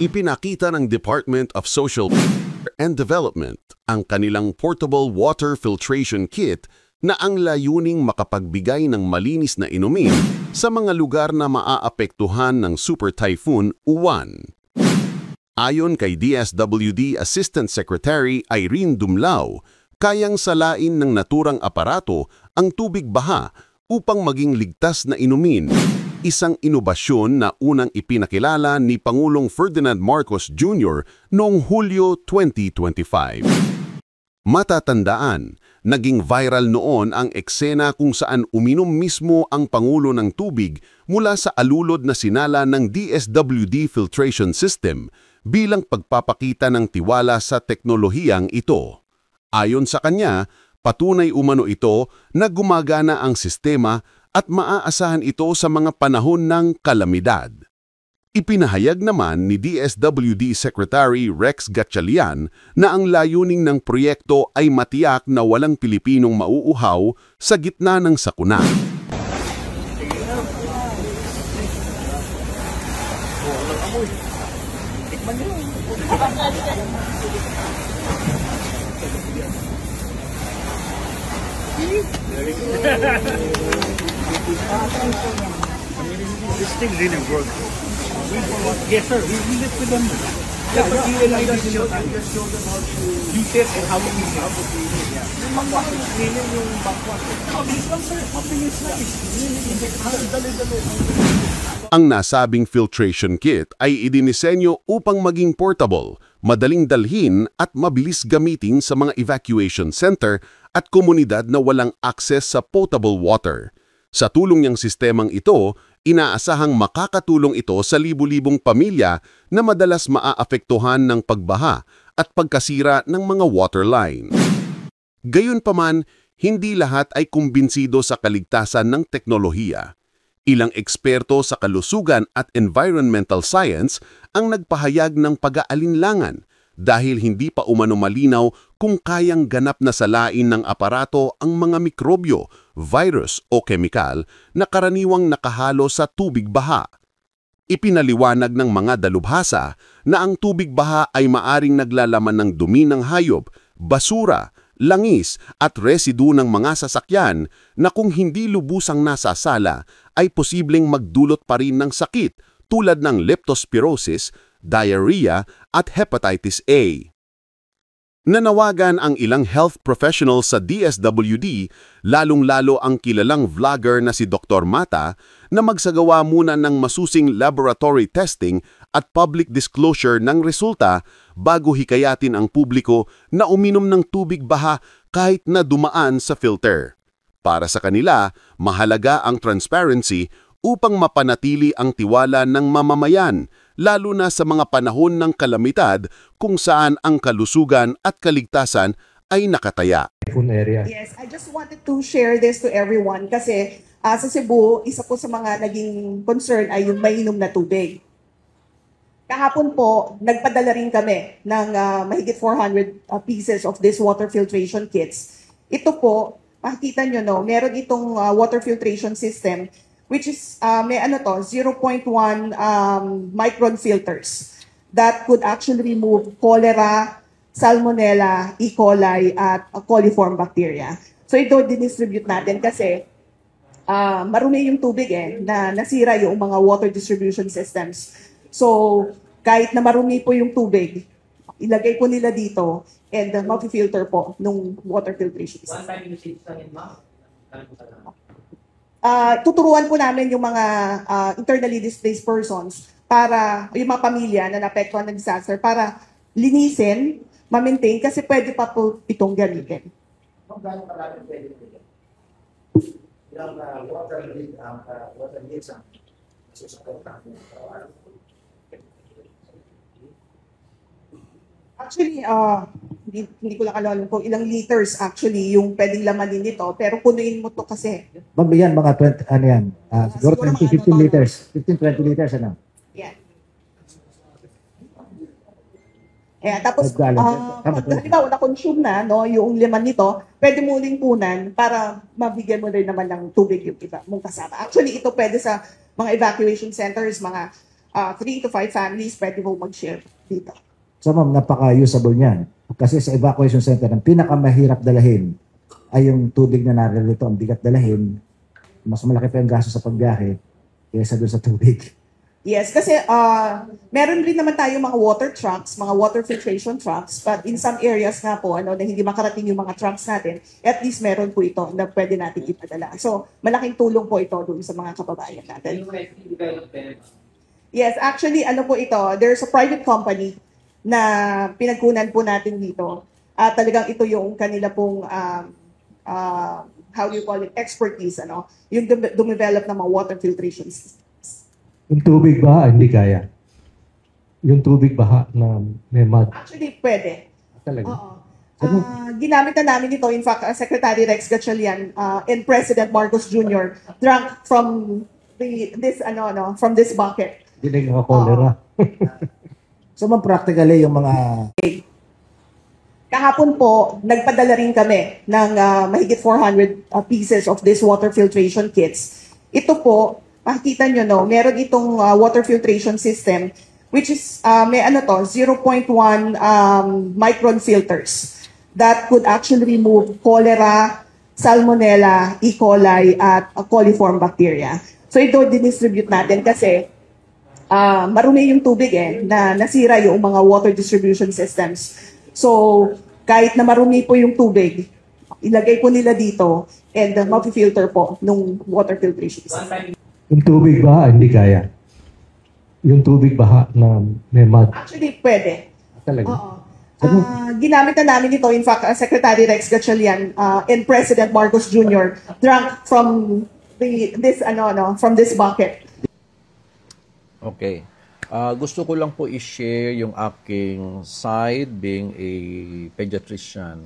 Ipinakita ng Department of Social and Development ang kanilang portable water filtration kit na ang layuning makapagbigay ng malinis na inumin sa mga lugar na maaapektuhan ng Super Typhoon Uwan. Ayon kay DSWD Assistant Secretary Irene Dumlao, kayang salain ng naturang aparato ang tubig baha upang maging ligtas na inumin, isang inobasyon na unang ipinakilala ni Pangulong Ferdinand Marcos Jr. noong Hulyo 2025. Matatandaan, naging viral noon ang eksena kung saan uminom mismo ang Pangulo ng tubig mula sa alulod na sinala ng DSWD Filtration System bilang pagpapakita ng tiwala sa teknolohiyang ito. Ayon sa kanya, patunay umano ito na gumagana ang sistema at maaasahan ito sa mga panahon ng kalamidad. Ipinahayag naman ni DSWD Secretary Rex Gatchalian na ang layunin ng proyekto ay matiyak na walang Pilipinong mauuhaw sa gitna ng sakuna. This thing really works. Yes, sir. We leave it with them. Yeah, but you will just show them how to use it and how to use it. Yeah. Yung backwash. Mabilis lang, sir. Mabilis lang. Dali-dali. Ang nasabing filtration kit ay idinisenyo upang maging portable, madaling dalhin at mabilis gamitin sa mga evacuation center at komunidad na walang access sa potable water. Sa tulong niyang sistemang ito, inaasahang makakatulong ito sa libu-libong pamilya na madalas maaapektuhan ng pagbaha at pagkasira ng mga water line. Gayunpaman, hindi lahat ay kumbinsido sa kaligtasan ng teknolohiya. Ilang eksperto sa kalusugan at environmental science ang nagpahayag ng pag-aalinlangan dahil hindi pa umano malinaw kung kayang ganap na salain ng aparato ang mga mikrobyo, virus o kemikal na karaniwang nakahalo sa tubig baha. Ipinaliwanag ng mga dalubhasa na ang tubig baha ay maaring naglalaman ng dumi ng hayop, basura, langis at residu ng mga sasakyan na kung hindi lubusang nasasala ay posibleng magdulot pa rin ng sakit tulad ng leptospirosis, diarrhea at hepatitis A. Nanawagan ang ilang health professionals sa DSWD, lalong-lalo ang kilalang vlogger na si Dr. Mata, na magsagawa muna ng masusing laboratory testing at public disclosure ng resulta bago hikayatin ang publiko na uminom ng tubig baha kahit na dumaan sa filter. Para sa kanila, mahalaga ang transparency upang mapanatili ang tiwala ng mamamayan, lalo na sa mga panahon ng kalamidad kung saan ang kalusugan at kaligtasan ay nakataya. Yes, I just wanted to share this to everyone kasi sa Cebu, isa po sa mga naging concern ay yung mainom na tubig. Kahapon po, nagpadala rin kami ng mahigit 400 pieces of this water filtration kits. Ito po, makikita nyo, no, meron itong water filtration system which is may 0.1 micron filters that could actually remove cholera, salmonella, E. coli, at coliform bacteria. So ito dinistribute natin kasi marumi yung tubig na nasira yung mga water distribution systems. So kahit na marumi po yung tubig, ilagay po nila dito and mag-filter po nung water filtration system. One time usage lang yun, ma'am? Tuturuan po namin yung mga internally displaced persons para yung mga pamilya na naapektuhan ng disaster para linisin, ma-maintain kasi pwede pa po itong gamitin. Kung gano'ng karami pwede ito? Ilang water needs ang susuportahan. Actually, hindi ko lang alam kung ilang liters actually yung pwedeng lamanin nito, pero punuin mo to kasi. Yan, mga 20, ano yan? Siguro 15 liters. 15-20 liters, ano? Yan. Tapos, halimbawa, na-consume na, no, yung laman nito, pwede mo uling punan para mabigyan mo rin naman ng tubig yung iba mong kasama. Actually, ito pwede sa mga evacuation centers, mga 3 to 5 families pwede po mag-share dito. So ma'am, napaka-usable niyan. Kasi sa evacuation center, ang pinakamahirap dalahin ay yung tubig na naririto. Ang bigat dalahin, mas malaki pa yung gasto sa pagbiyahe kaysa doon sa tubig. Yes, kasi meron rin naman tayo mga water trucks, mga water filtration trucks, but in some areas nga po, na hindi makarating yung mga trucks natin, at least meron po ito na pwede natin ipadala. So, malaking tulong po ito doon sa mga kababayan natin. Yes, actually, po ito, there's a private company na pinagkunan po natin dito. Talagang ito yung kanila pong, how do you call it, expertise, yung dumevelop ng mga water filtration systems. Yung tubig baha, hindi kaya. Yung tubig baha na may mud. Actually, pwede. Talaga. Oo. Ginamit na namin ito. In fact, Secretary Rex Gatchalian and President Marcos Jr. drank from from this bucket. Hindi na cholera. So ma'am, practically yung mga Kahapon po, nagpadala rin kami ng mahigit 400 pieces of this water filtration kits. Ito po, makikita nyo, meron itong water filtration system which is, may 0.1 micron filters that could actually remove cholera, salmonella, E. coli, at coliform bacteria. So ito dinistribute natin kasi marumi yung tubig na nasira yung mga water distribution systems. So kahit na marumi po yung tubig, ilagay po nila dito and ma-filter po nung water filtration system. Yung tubig baha, hindi kaya. Yung tubig baha na may mud. Actually, pwede. Talaga. Oo. Ginamit na namin ito. In fact, Secretary Rex Gatchalian and President Marcos Jr. drank from this bucket. Okay. Gusto ko lang po i-share yung aking side being a pediatrician.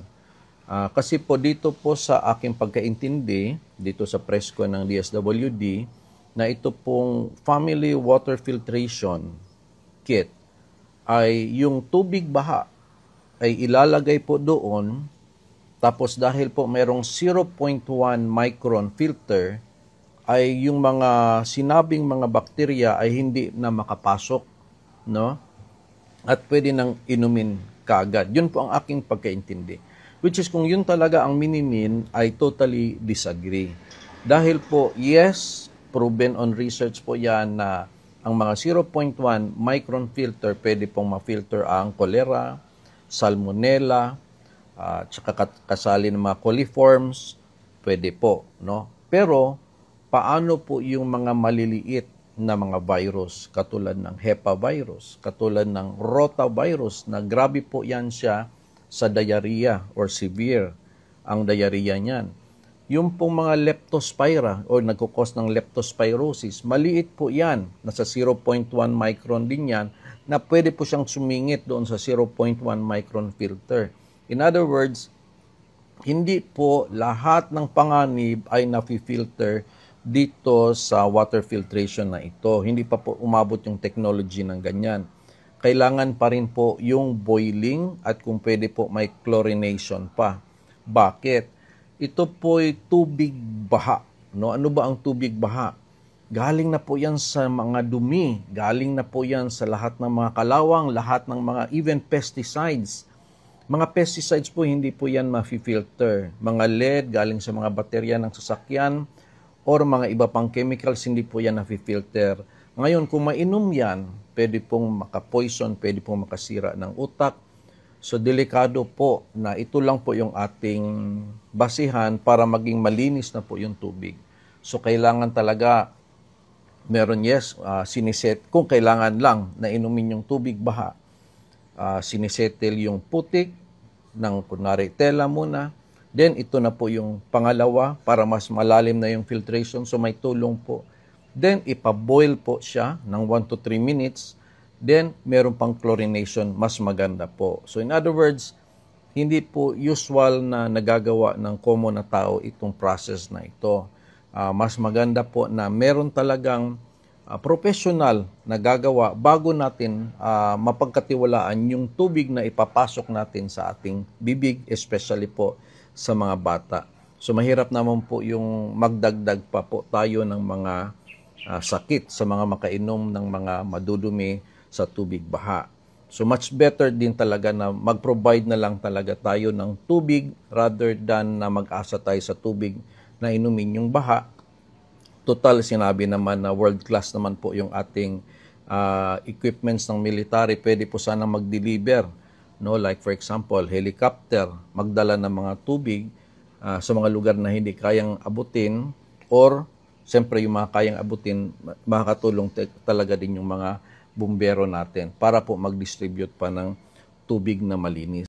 Kasi po dito po sa aking pagkaintindi, dito sa presko ng DSWD, na ito pong family water filtration kit ay yung tubig baha ay ilalagay po doon, tapos dahil po merong 0.1 micron filter, ay yung mga sinabing mga bakterya ay hindi na makapasok, no? At pwede nang inumin kaagad. Yun po ang aking pagkaintindi. Which is kung yun talaga ang minimin, I totally disagree. Dahil po, yes, proven on research po yan na ang mga 0.1 micron filter pwede pong ma-filter ang cholera, salmonella, tsaka kasali ng mga coliforms, pwede po, no? Pero paano po yung mga maliliit na mga virus katulad ng HEPA virus, katulad ng rotavirus na grabe po yan siya sa diarrhea or severe ang diarrhea niyan. Yung pong mga leptospira o nagkukos ng leptospirosis, maliit po yan. Nasa 0.1 micron din yan na pwede po siyang sumingit doon sa 0.1 micron filter. In other words, hindi po lahat ng panganib ay nafi-filter dito sa water filtration na ito. Hindi pa po umabot yung technology ng ganyan. Kailangan pa rin po yung boiling at kung pwede po may chlorination pa. Bakit? Ito po'y tubig baha. No? Ano ba ang tubig baha? Galing na po yan sa mga dumi. Galing na po yan sa lahat ng mga kalawang, lahat ng mga even pesticides. Mga pesticides po, hindi po yan ma-filter. Mga lead, galing sa mga baterya ng sasakyan, or mga iba pang chemicals, hindi po yan na-filter. Ngayon, kung mainom yan, pwede pong makapoison, pwede pong makasira ng utak. So, delikado po na ito lang po yung ating basihan para maging malinis na po yung tubig. So, kailangan talaga, meron siniset, kung kailangan lang na inumin yung tubig baha, sinisettle yung putik ng kunwari tela muna. Then, ito na po yung pangalawa para mas malalim na yung filtration. So, may tulong po. Then, ipaboil po siya ng 1 to 3 minutes. Then, meron pang chlorination, mas maganda po. So, in other words, hindi po usual na nagagawa ng common na tao itong process na ito. Mas maganda po na meron talagang professional na gagawa bago natin mapagkatiwalaan yung tubig na ipapasok natin sa ating bibig, especially po sa mga bata. So, mahirap naman po yung magdagdag pa po tayo ng mga sakit sa mga makainom ng mga madudumi sa tubig baha. So much better din talaga na mag-provide na lang talaga tayo ng tubig rather than na mag-asa tayo sa tubig na inumin yung baha. Total, sinabi naman na world class naman po yung ating equipments ng military. Pwede po sana mag-deliver, no? Like for example, helicopter, magdala ng mga tubig sa mga lugar na hindi kayang abutin, or siyempre yung mga kayang abutin, makakatulong talaga din yung mga bumbero natin para po mag-distribute pa ng tubig na malinis.